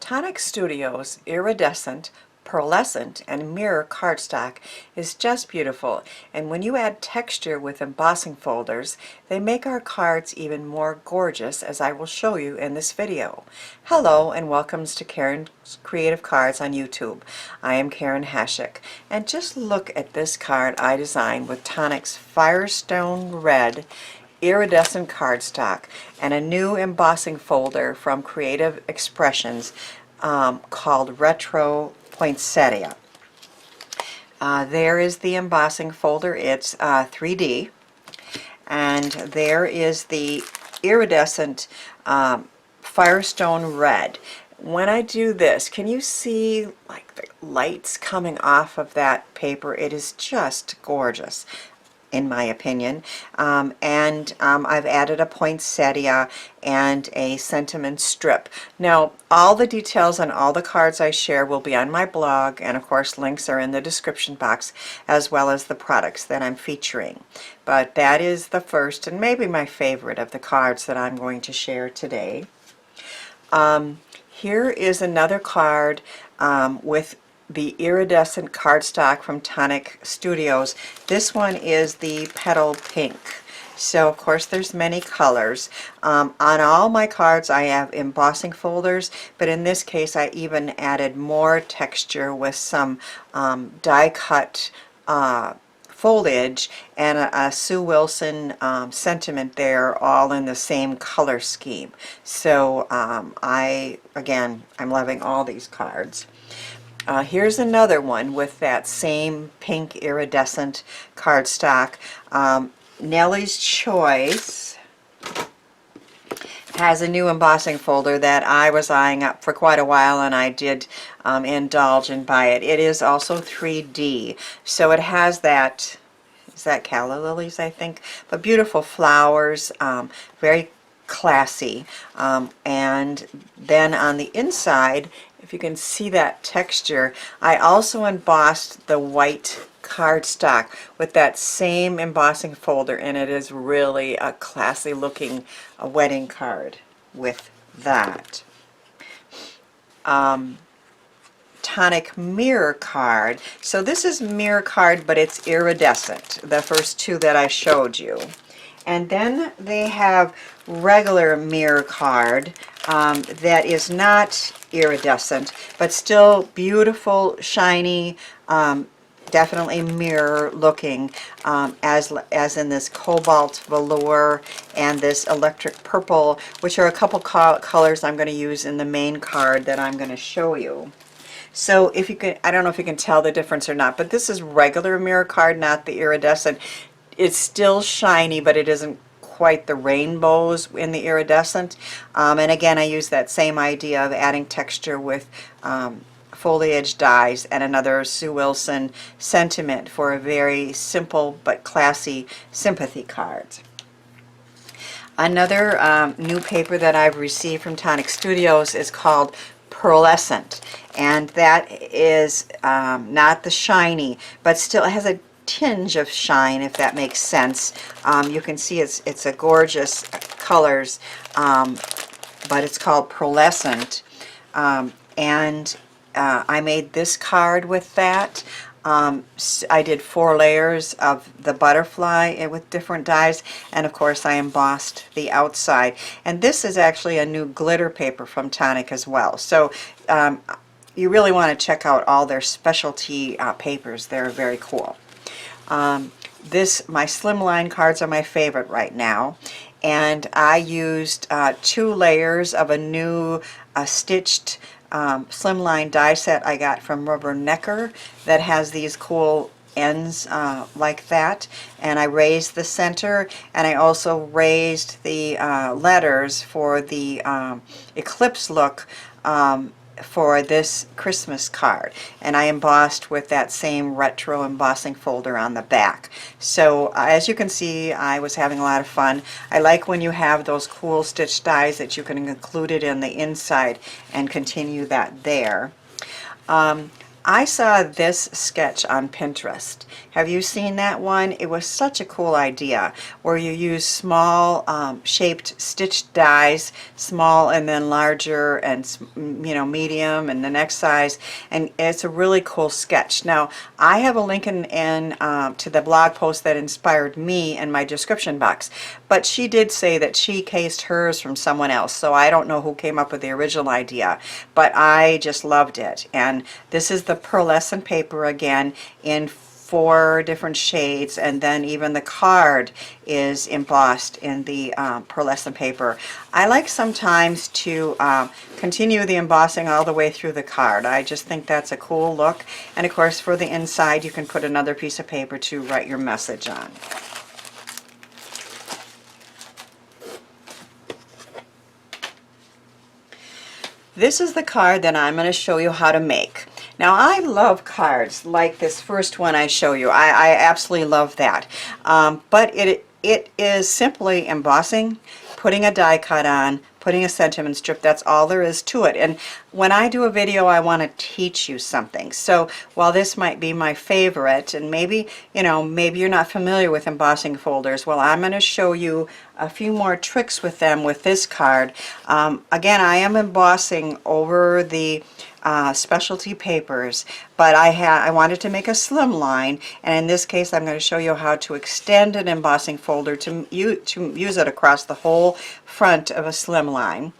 Tonic Studios Iridescent, Pearlescent and Mirror cardstock is just beautiful, and when you add texture with embossing folders, they make our cards even more gorgeous, as I will show you in this video. Hello and welcome to Karen's Creative Cards on YouTube. I am Karen Hashik, and just look at this card I designed with Tonic's Firestone Red iridescent cardstock and a new embossing folder from Creative Expressions called Retro Poinsettia. There is the embossing folder. It's 3D, and there is the iridescent Firestone Red. When I do this, can you see like the lights coming off of that paper? It is just gorgeous, in my opinion. I've added a poinsettia and a sentiment strip. Now, all the details on all the cards I share will be on my blog, and of course links are in the description box, as well as the products that I'm featuring. But that is the first and maybe my favorite of the cards that I'm going to share today. Here is another card with the iridescent cardstock from Tonic Studios. This one is the petal pink. So of course there's many colors. On all my cards I have embossing folders, but in this case I even added more texture with some die cut foliage and a Sue Wilson sentiment there, all in the same color scheme. So I'm loving all these cards. Here's another one with that same pink iridescent cardstock. Nellie's Choice has a new embossing folder that I was eyeing up for quite a while, and I did indulge and buy it. It is also 3D, so it has that, is that calla lilies, I think, but beautiful flowers, very classy. And then on the inside, if you can see that texture, I also embossed the white cardstock with that same embossing folder, and it is really a classy looking wedding card with that. Tonic Mirror Card. So this is Mirror Card, but it's iridescent, the first two that I showed you. And then they have regular Mirror Card that is not iridescent, but still beautiful, shiny, definitely mirror looking, as in this cobalt velour and this electric purple, which are a couple colors I'm going to use in the main card that I'm going to show you. So if you can, I don't know if you can tell the difference or not, but this is regular Mirror Card, not the iridescent. It's still shiny, but it isn't quite the rainbows in the iridescent. And again, I use that same idea of adding texture with foliage dyes and another Sue Wilson sentiment for a very simple but classy sympathy card. Another new paper that I've received from Tonic Studios is called Pearlescent, and that is not the shiny, but still has a tinge of shine, if that makes sense. You can see it's a gorgeous colors, but it's called Pearlescent, and I made this card with that. I did 4 layers of the butterfly with different dyes, and of course I embossed the outside. And this is actually a new glitter paper from Tonic as well. So you really want to check out all their specialty papers. They're very cool. My Slimline cards are my favorite right now, and I used 2 layers of a new stitched Slimline die set I got from Rubber Necker that has these cool ends like that, and I raised the center, and I also raised the letters for the eclipse look for this Christmas card, and I embossed with that same retro embossing folder on the back. So as you can see, I was having a lot of fun. I like when you have those cool stitch dies that you can include it in the inside and continue that there. I saw this sketch on Pinterest. Have you seen that one? It was such a cool idea where you use small shaped stitched dies, small and then larger and medium and the next size, and it's a really cool sketch. Now I have a link in to the blog post that inspired me in my description box, but she did say that she cased hers from someone else, so I don't know who came up with the original idea, but I just loved it. And this is the pearlescent paper again in 4 different shades, and then even the card is embossed in the pearlescent paper. I like sometimes to continue the embossing all the way through the card. I just think that's a cool look, and of course for the inside you can put another piece of paper to write your message on. This is the card that I'm going to show you how to make. Now I love cards like this first one I show you. I absolutely love that. But it is simply embossing, putting a die cut on, putting a sentiment strip. That's all there is to it. And when I do a video, I want to teach you something. So while this might be my favorite, and maybe you're not familiar with embossing folders, well, I'm going to show you a few more tricks with them with this card. Again, I am embossing over the specialty papers, but I wanted to make a slimline, and in this case I'm going to show you how to extend an embossing folder to use it across the whole front of a slimline.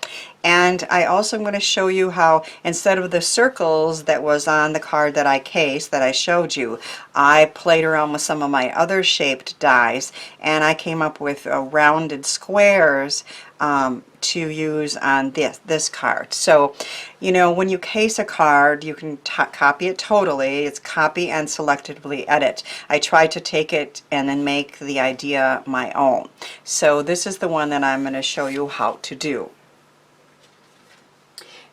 And I also am going to show you how, instead of the circles that was on the card that I cased, that I showed you, I played around with some of my other shaped dies, and I came up with rounded squares to use on this card. So, when you case a card, you can copy it totally. It's copy and selectively edit. I tried to take it and then make the idea my own. So this is the one that I'm going to show you how to do.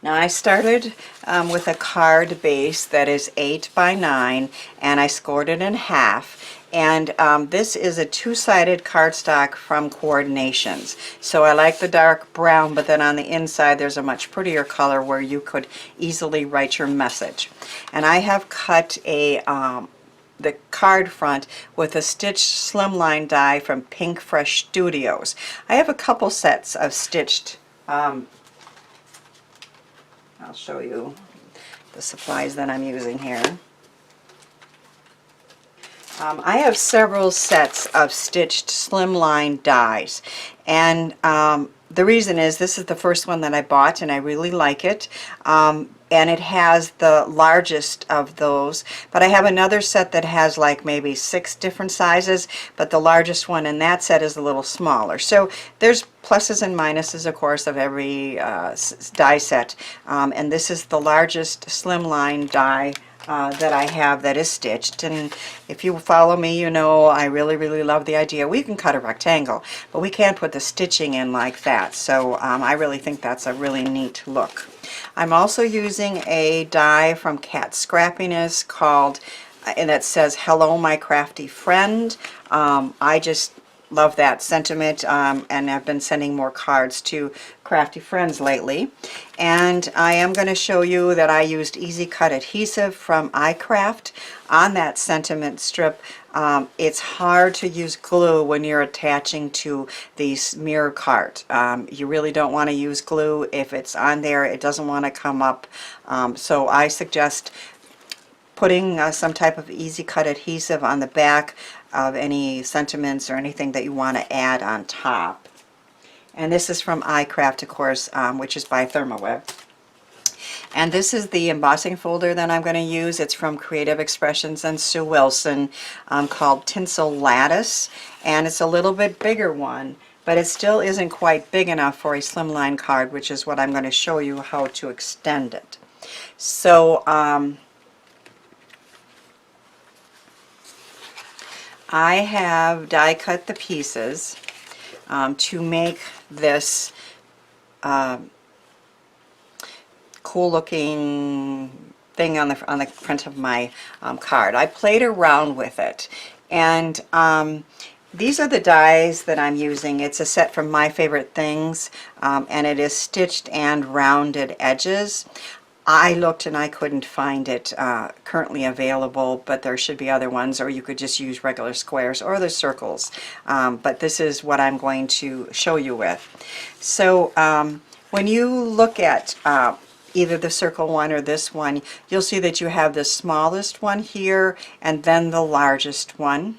Now I started with a card base that is 8 by 9, and I scored it in half. And this is a 2-sided cardstock from Coordinations. So I like the dark brown, but then on the inside there's a much prettier color where you could easily write your message. And I have cut the card front with a stitched slimline die from Pinkfresh Studios. I have a couple sets of stitched I'll show you the supplies that I'm using here. I have several sets of stitched slimline dies, and the reason is this is the first one that I bought and I really like it, and it has the largest of those, but I have another set that has like maybe 6 different sizes, but the largest one in that set is a little smaller. So there's pluses and minuses, of course, of every die set, and this is the largest slimline die that I have that is stitched. And if you follow me, you know I really love the idea. We can cut a rectangle, but we can't put the stitching in like that. So I really think that's a really neat look. I'm also using a die from Scrappiness called, and it says, "Hello, my crafty friend." I just love that sentiment, and I've been sending more cards to crafty friends lately. And I am going to show you that I used Easy Cut adhesive from ICraft on that sentiment strip. It's hard to use glue when you're attaching to these mirror cards. You really don't want to use glue. If it's on there, it doesn't want to come up. So I suggest putting some type of Easy Cut adhesive on the back of any sentiments or anything that you want to add on top. And this is from ICraft, of course, which is by Therm. And this is the embossing folder that I'm going to use. It's from Creative Expressions and Sue Wilson, called Tinsel Lattice, and it's a little bit bigger one, but it still isn't quite big enough for a slimline card, which is what I'm going to show you how to extend it. So I have die cut the pieces to make this cool looking thing on the front of my card. I played around with it, and these are the dies that I'm using. It's a set from My Favorite Things, and it is stitched and rounded edges. I looked and I couldn't find it currently available, but there should be other ones, or you could just use regular squares or the circles. But this is what I'm going to show you with. So when you look at either the circle one or this one, you'll see that you have the smallest one here and then the largest one,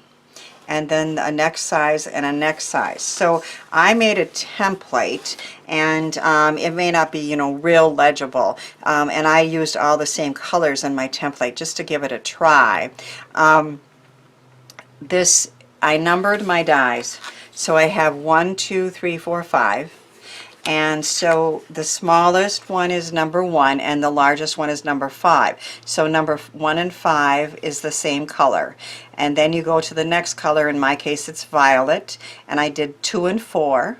and then a next size and a next size. So I made a template, and it may not be, you know, real legible, and I used all the same colors in my template just to give it a try. I numbered my dies, so I have 1, 2, 3, 4, 5. And so the smallest one is number 1 and the largest one is number 5. So number 1 and 5 is the same color. And then you go to the next color, in my case it's violet, and I did 2 and 4.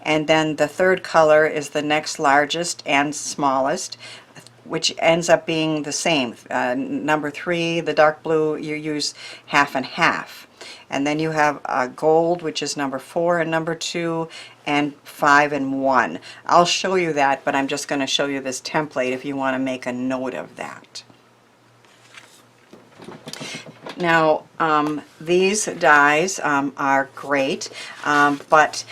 And then the third color is the next largest and smallest, which ends up being the same. Number 3, the dark blue, you use half and half. And then you have gold, which is number 4 and number 2, and 5 and 1. I'll show you that, but I'm just going to show you this template if you want to make a note of that. Now, these dies are great, but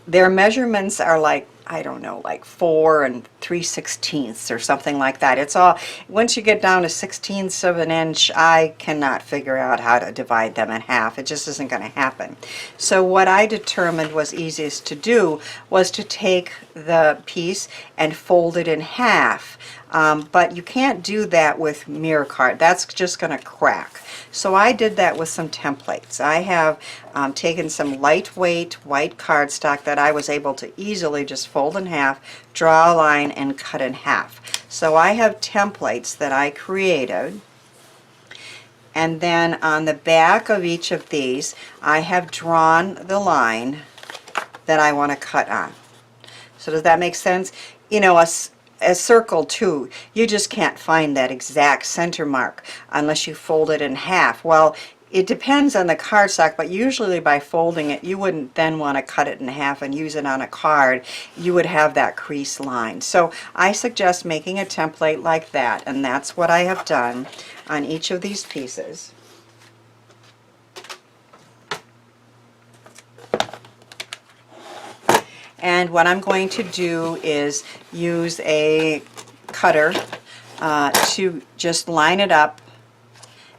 their measurements are like, I don't know, like 4 3/16 or something like that. It's all, once you get down to 1/16 of an inch, I cannot figure out how to divide them in half. It just isn't going to happen. So what I determined was easiest to do was to take the piece and fold it in half. But you can't do that with mirror card. That's just going to crack. So I did that with some templates. I have taken some lightweight white cardstock that I was able to easily just fold in half, draw a line, and cut in half. So I have templates that I created, and then on the back of each of these I have drawn the line that I want to cut on. So does that make sense? You know, a circle too, you just can't find that exact center mark unless you fold it in half. Well, it depends on the cardstock, but usually by folding it, you wouldn't then want to cut it in half and use it on a card. You would have that crease line. So I suggest making a template like that, and that's what I have done on each of these pieces. And what I'm going to do is use a cutter to just line it up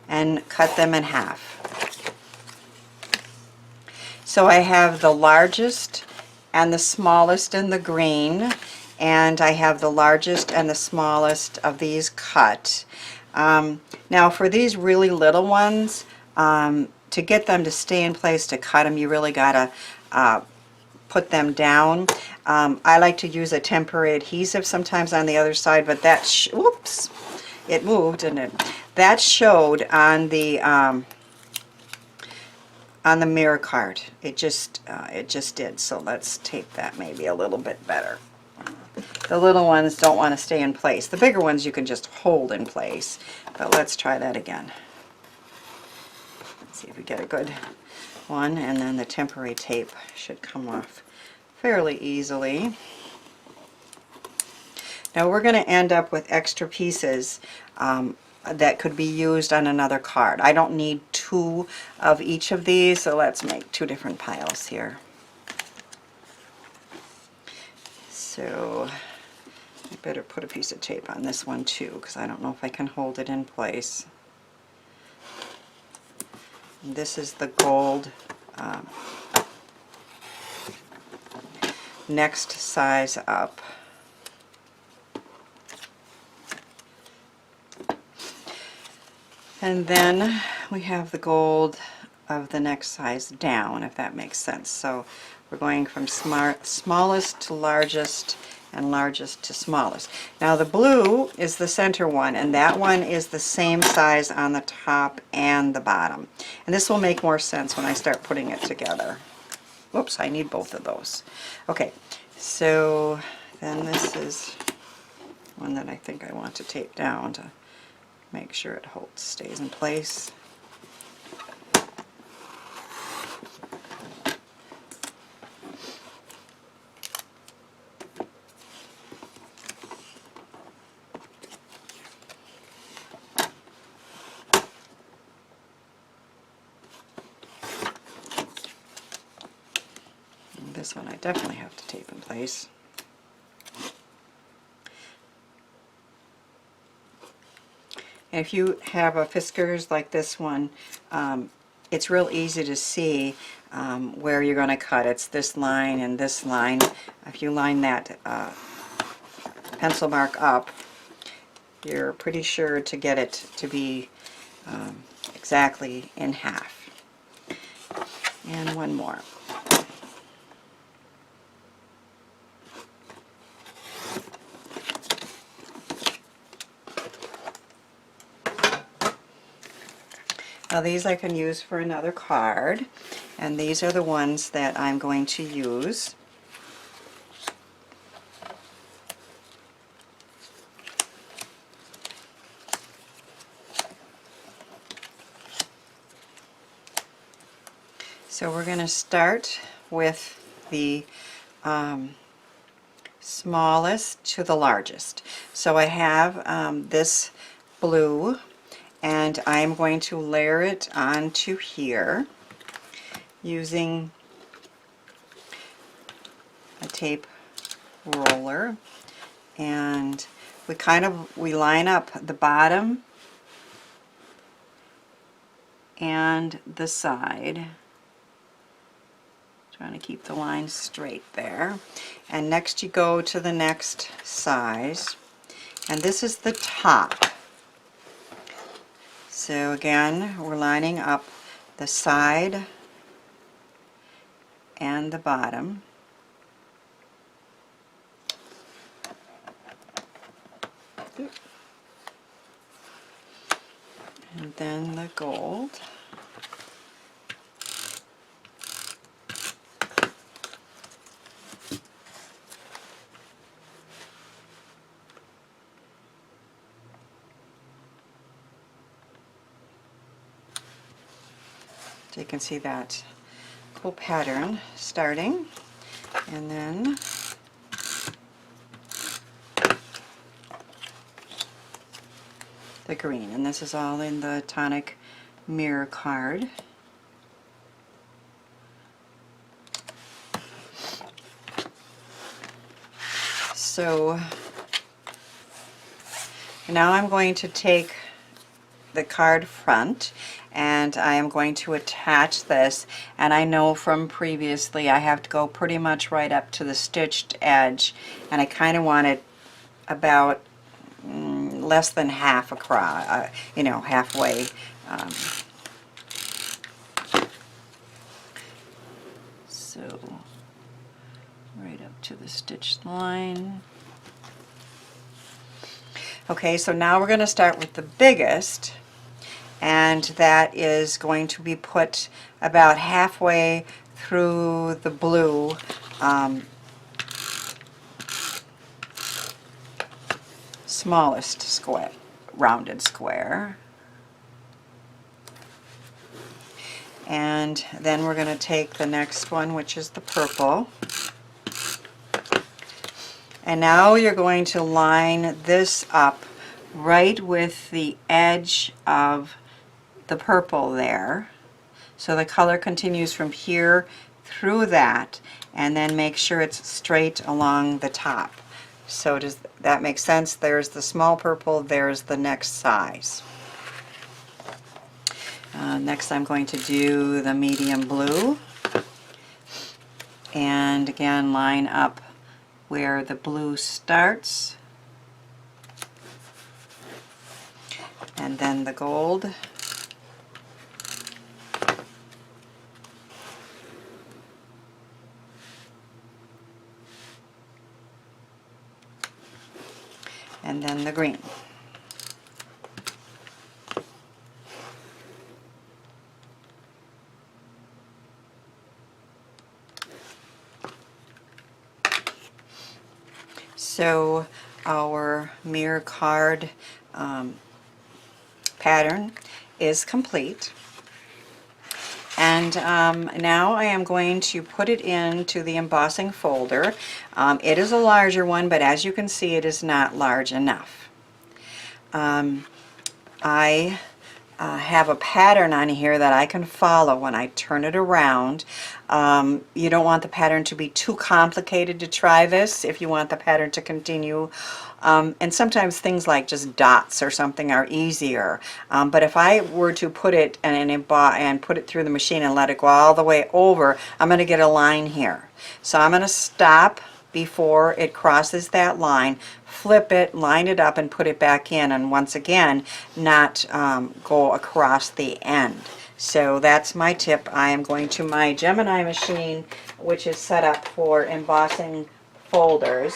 and cut them in half. So I have the largest and the smallest in the green, and I have the largest and the smallest of these cut. Now for these really little ones, to get them to stay in place, to cut them, you really gotta put them down. I like to use a temporary adhesive sometimes on the other side, but that whoops, it moved, and that showed on the mirror card. It just did. So let's tape that maybe a little bit better. The little ones don't want to stay in place. The bigger ones you can just hold in place. But let's try that again. Let's see if we get a good one, and then the temporary tape should come off fairly easily. Now we're going to end up with extra pieces that could be used on another card. I don't need 2 of each of these, so let's make 2 different piles here. So I better put a piece of tape on this one too, because I don't know if I can hold it in place. This is the gold next size up. And then we have the gold of the next size down, if that makes sense. So we're going from smallest to largest and largest to smallest. Now the blue is the center one, and that one is the same size on the top and the bottom. And this will make more sense when I start putting it together. Whoops, I need both of those. Okay, so then this is one that I think I want to tape down to make sure it stays in place. this one I definitely have to tape in place. And if you have a Fiskars like this one, it's real easy to see where you're going to cut. It's this line and this line. If you line that pencil mark up, you're pretty sure to get it to be exactly in half. And one more. Now these I can use for another card, and these are the ones that I'm going to use. So we're going to start with the smallest to the largest. So I have this blue, and I'm going to layer it onto here using a tape roller, and we line up the bottom and the side, trying to keep the line straight there. And next you go to the next size, and this is the top. So again, we're lining up the side and the bottom. And then the gold. So you can see that cool pattern starting, and then the green, and this is all in the Tonic Mirror Card. So now I'm going to take the card front, and I am going to attach this, and I know from previously I have to go pretty much right up to the stitched edge, and I kind of want it about less than half across, you know, halfway. So right up to the stitched line. Okay, so now we're going to start with the biggest, and that is going to be put about halfway through the blue smallest square, rounded square. And then we're going to take the next one, which is the purple. And now you're going to line this up right with the edge of the purple there. So the color continues from here through that, and then make sure it's straight along the top. So does that make sense? There's the small purple, there's the next size. Next I'm going to do the medium blue, and again line up where the blue starts, and then the gold, and then the green. So our mirror card pattern is complete, and now I am going to put it into the embossing folder. It is a larger one, but as you can see, it is not large enough. I have a pattern on here that I can follow when I turn it around. You don't want the pattern to be too complicated to try this if you want the pattern to continue. And sometimes things like just dots or something are easier. But if I were to put it and put it through the machine and let it go all the way over, I'm going to get a line here. So I'm going to stop before it crosses that line, flip it, line it up, and put it back in, and once again not go across the end. So that's my tip. I am going to my Gemini machine, which is set up for embossing folders.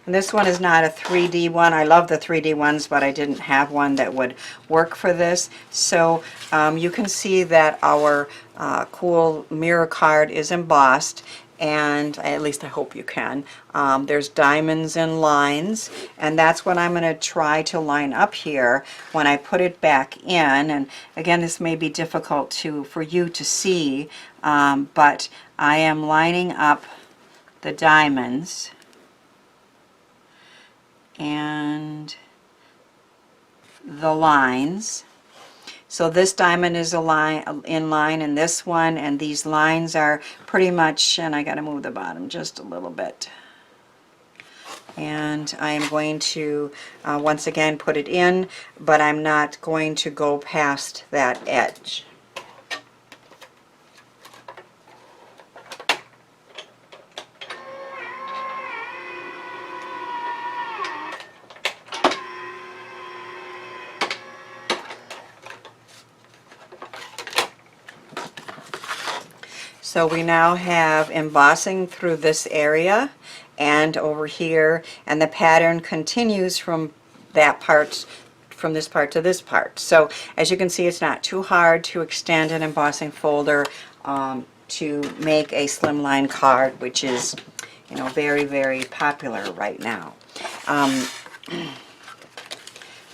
And this one is not a 3D one. I love the 3D ones, but I didn't have one that would work for this. So you can see that our cool mirror card is embossed, and at least I hope you can. There's diamonds and lines, and that's what I'm going to try to line up here when I put it back in. And again, this may be difficult for you to see, but I am lining up the diamonds and the lines. So this diamond is in line, and this one, and these lines are pretty much, and I got to move the bottom just a little bit. And I am going to once again put it in, but I'm not going to go past that edge. So we now have embossing through this area and over here, and the pattern continues from that part, from this part to this part. So as you can see, it's not too hard to extend an embossing folder to make a slimline card, which is, you know, very, very popular right now. I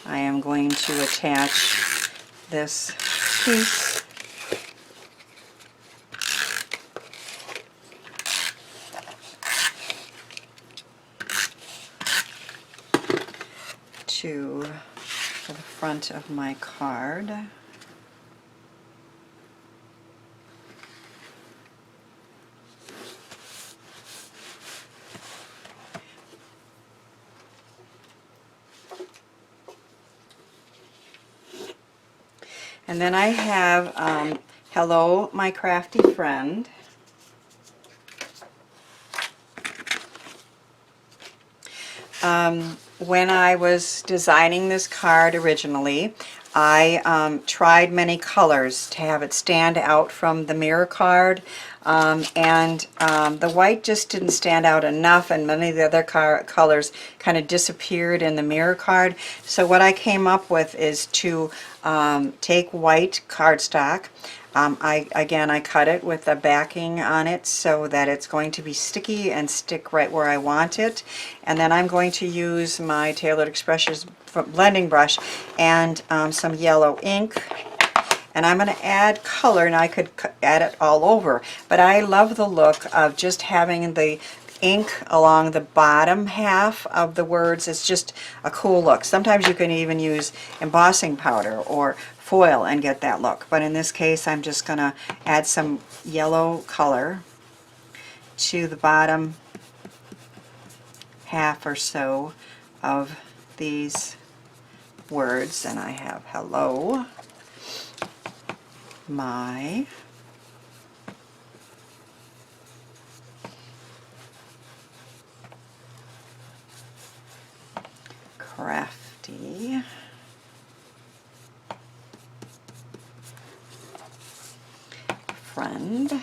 am going to attach this piece to the front of my card. And then I have Hello, My Crafty Friend. When I was designing this card originally, I tried many colors to have it stand out from the mirror card, and the white just didn't stand out enough, and many of the other colors kind of disappeared in the mirror card. So what I came up with is to take white cardstock. I cut it with the backing on it so that it's going to be sticky and stick right where I want it. And then I'm going to use my Tailored Expressions blending brush and some yellow ink. And I'm going to add color, and I could add it all over. But I love the look of just having the ink along the bottom half of the words. It's just a cool look. Sometimes you can even use embossing powder or foil and get that look, but in this case I'm just going to add some yellow color to the bottom half or so of these words. And I have hello, my crafty friend.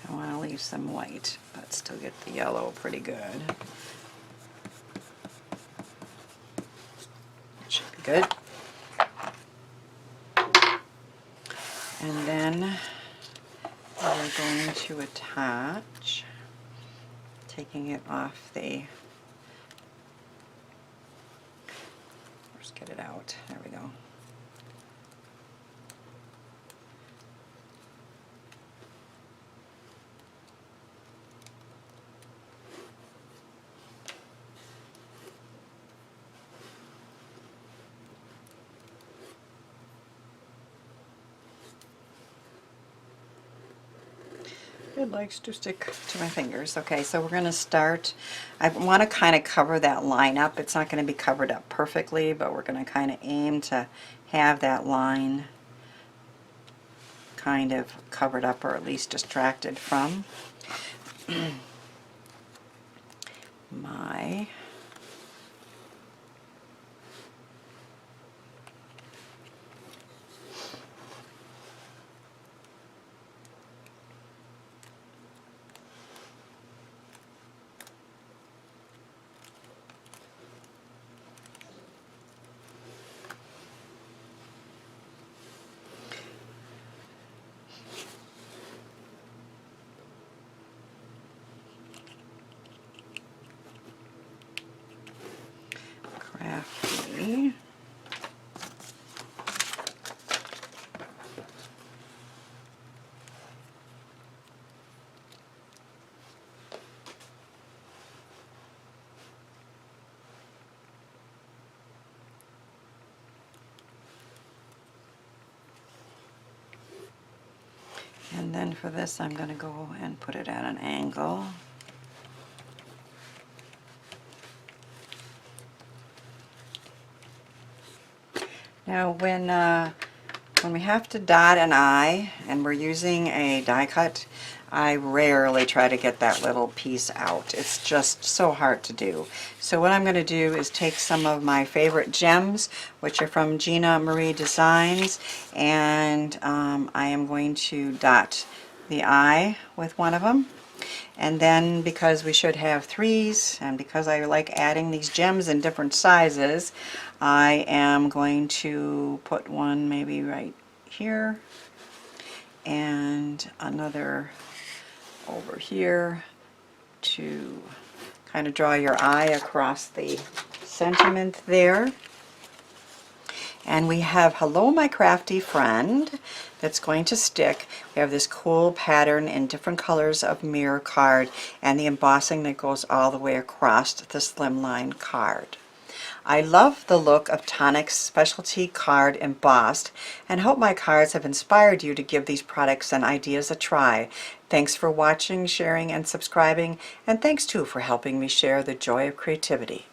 I want to leave some white, but still get the yellow pretty good. That should be good. And then we're going to attach taking it off the, let's get it out, there we go. It likes to stick to my fingers. Okay, so we're going to start. I want to kind of cover that line up. It's not going to be covered up perfectly, but we're going to kind of aim to have that line kind of covered up, or at least distracted from my Crafty. And then for this, I'm going to go and put it at an angle. Now when we have to dot an I and we're using a die cut, I rarely try to get that little piece out. It's just so hard to do. So what I'm going to do is take some of my favorite gems, which are from Gina Marie Designs, and I am going to dot the I with one of them. And then, because we should have threes, and because I like adding these gems in different sizes, I am going to put one maybe right here and another over here to kind of draw your eye across the sentiment there. And we have Hello My Crafty Friend that's going to stick. We have this cool pattern in different colors of mirror card and the embossing that goes all the way across the Slimline card. I love the look of Tonic's specialty card embossed and hope my cards have inspired you to give these products and ideas a try. Thanks for watching, sharing, and subscribing, and thanks too for helping me share the joy of creativity.